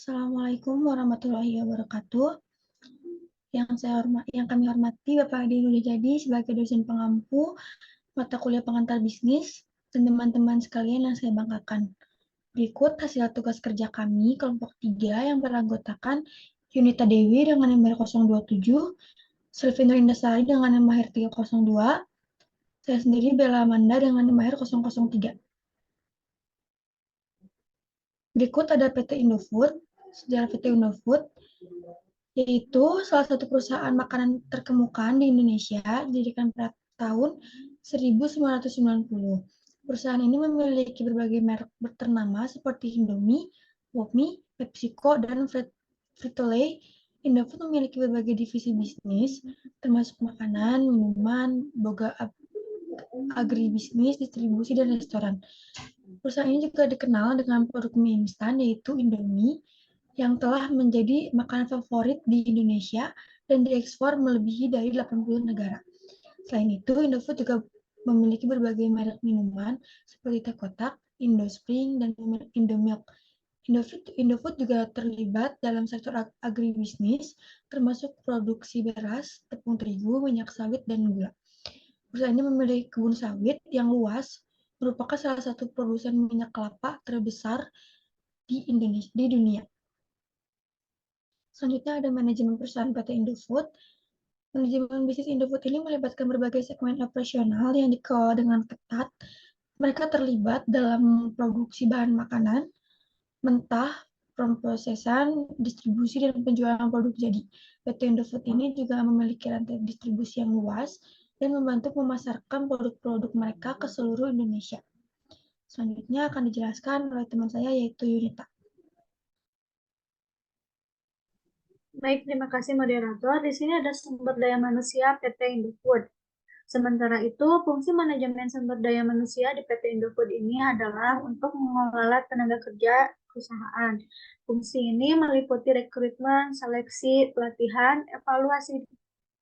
Assalamualaikum warahmatullahi wabarakatuh. Yang kami hormati Bapak Adi Nurjadi sebagai dosen pengampu mata kuliah pengantar bisnis dan teman-teman sekalian yang saya banggakan. Berikut hasil tugas kerja kami kelompok 3 yang beranggotakan Yunita Dewi dengan nomor 027, Selvin Rindasari dengan nomor 302, saya sendiri Bella Amanda dengan nomor 003. Berikut ada PT Indofood. Sejarah PT Indofood yaitu salah satu perusahaan makanan terkemuka di Indonesia, didirikan pada tahun 1990. Perusahaan ini memiliki berbagai merek ternama seperti Indomie, Wokmi, PepsiCo, dan Frito-Lay. Indofood memiliki berbagai divisi bisnis, termasuk makanan, minuman, boga agribisnis, distribusi, dan restoran. Perusahaan ini juga dikenal dengan produk mie instan, yaitu Indomie, yang telah menjadi makanan favorit di Indonesia dan diekspor melebihi dari 80 negara. Selain itu, Indofood juga memiliki berbagai merek minuman seperti teh kotak, Indospring, dan Indomilk. Indofood juga terlibat dalam sektor agribisnis, termasuk produksi beras, tepung terigu, minyak sawit, dan gula. Perusahaan ini memiliki kebun sawit yang luas, merupakan salah satu produsen minyak kelapa terbesar di dunia. Selanjutnya ada manajemen perusahaan PT Indofood. Manajemen bisnis Indofood ini melibatkan berbagai segmen operasional yang dikelola dengan ketat. Mereka terlibat dalam produksi bahan makanan, mentah, pemrosesan, distribusi, dan penjualan produk jadi. PT Indofood ini juga memiliki rantai distribusi yang luas dan membantu memasarkan produk-produk mereka ke seluruh Indonesia. Selanjutnya akan dijelaskan oleh teman saya yaitu Yunita. Baik, terima kasih moderator. Di sini ada sumber daya manusia PT Indofood. Sementara itu, fungsi manajemen sumber daya manusia di PT Indofood ini adalah untuk mengelola tenaga kerja perusahaan. Fungsi ini meliputi rekrutmen, seleksi, pelatihan, evaluasi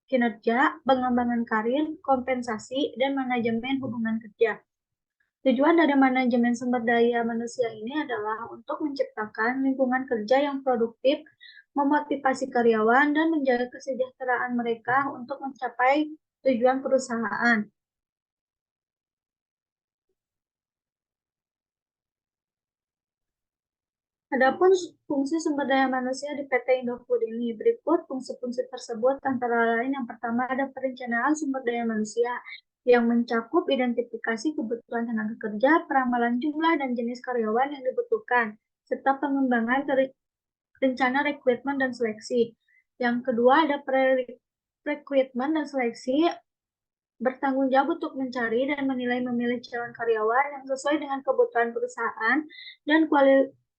kinerja, pengembangan karir, kompensasi, dan manajemen hubungan kerja. Tujuan dari manajemen sumber daya manusia ini adalah untuk menciptakan lingkungan kerja yang produktif, memotivasi karyawan, dan menjaga kesejahteraan mereka untuk mencapai tujuan perusahaan. Adapun fungsi sumber daya manusia di PT Indofood ini, berikut fungsi-fungsi tersebut antara lain yang pertama ada perencanaan sumber daya manusia yang mencakup identifikasi kebutuhan tenaga kerja, peramalan jumlah dan jenis karyawan yang dibutuhkan, serta pengembangan rencana rekrutmen dan seleksi. Yang kedua ada rekrutmen dan seleksi bertanggung jawab untuk mencari dan menilai memilih calon karyawan yang sesuai dengan kebutuhan perusahaan dan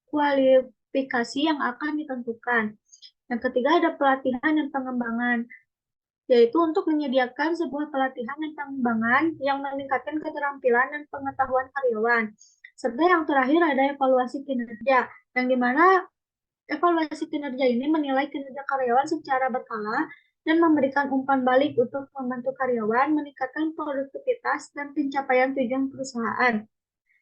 kualifikasi yang akan ditentukan. Yang ketiga ada pelatihan dan pengembangan, yaitu untuk menyediakan sebuah pelatihan dan pengembangan yang meningkatkan keterampilan dan pengetahuan karyawan. Serta yang terakhir ada evaluasi kinerja, yang dimana evaluasi kinerja ini menilai kinerja karyawan secara berkala dan memberikan umpan balik untuk membantu karyawan meningkatkan produktivitas dan pencapaian tujuan perusahaan.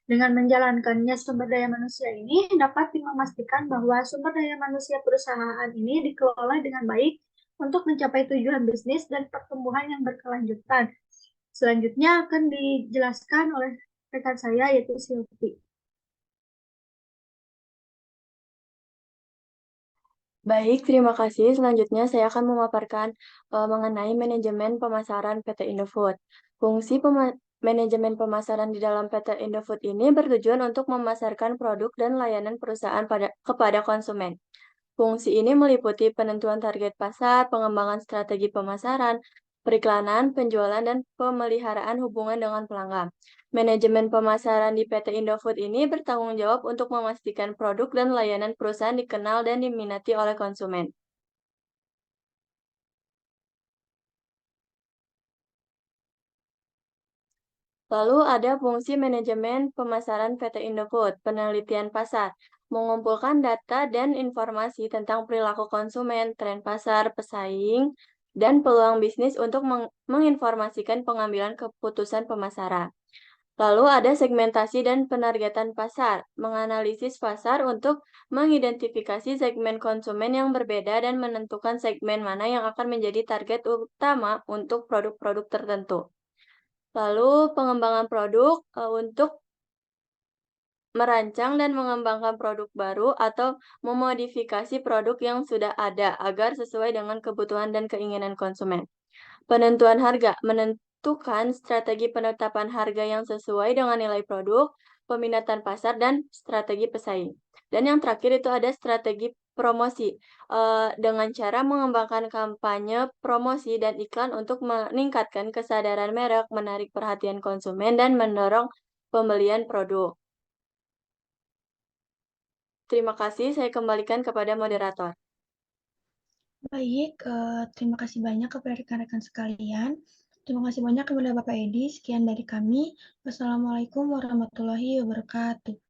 Dengan menjalankannya sumber daya manusia ini dapat memastikan bahwa sumber daya manusia perusahaan ini dikelola dengan baik untuk mencapai tujuan bisnis dan pertumbuhan yang berkelanjutan. Selanjutnya akan dijelaskan oleh rekan saya yaitu Silvi. Baik, terima kasih. Selanjutnya saya akan memaparkan mengenai manajemen pemasaran PT Indofood. Fungsi manajemen pemasaran di dalam PT Indofood ini bertujuan untuk memasarkan produk dan layanan perusahaan kepada konsumen. Fungsi ini meliputi penentuan target pasar, pengembangan strategi pemasaran, periklanan, penjualan, dan pemeliharaan hubungan dengan pelanggan. Manajemen pemasaran di PT Indofood ini bertanggung jawab untuk memastikan produk dan layanan perusahaan dikenal dan diminati oleh konsumen. Lalu ada fungsi manajemen pemasaran PT Indofood, penelitian pasar, mengumpulkan data dan informasi tentang perilaku konsumen, tren pasar, pesaing, dan peluang bisnis untuk menginformasikan pengambilan keputusan pemasaran. Lalu ada segmentasi dan penargetan pasar, menganalisis pasar untuk mengidentifikasi segmen konsumen yang berbeda dan menentukan segmen mana yang akan menjadi target utama untuk produk-produk tertentu. Lalu pengembangan produk untuk merancang dan mengembangkan produk baru atau memodifikasi produk yang sudah ada agar sesuai dengan kebutuhan dan keinginan konsumen. Penentuan harga menentukan strategi penetapan harga yang sesuai dengan nilai produk, peminatan pasar, dan strategi pesaing. Dan yang terakhir itu ada strategi promosi dengan cara mengembangkan kampanye promosi dan iklan untuk meningkatkan kesadaran merek, menarik perhatian konsumen, dan mendorong pembelian produk. Terima kasih, saya kembalikan kepada moderator. Baik, terima kasih banyak kepada rekan-rekan sekalian. Terima kasih banyak kepada Bapak Edi. Sekian dari kami. Wassalamualaikum warahmatullahi wabarakatuh.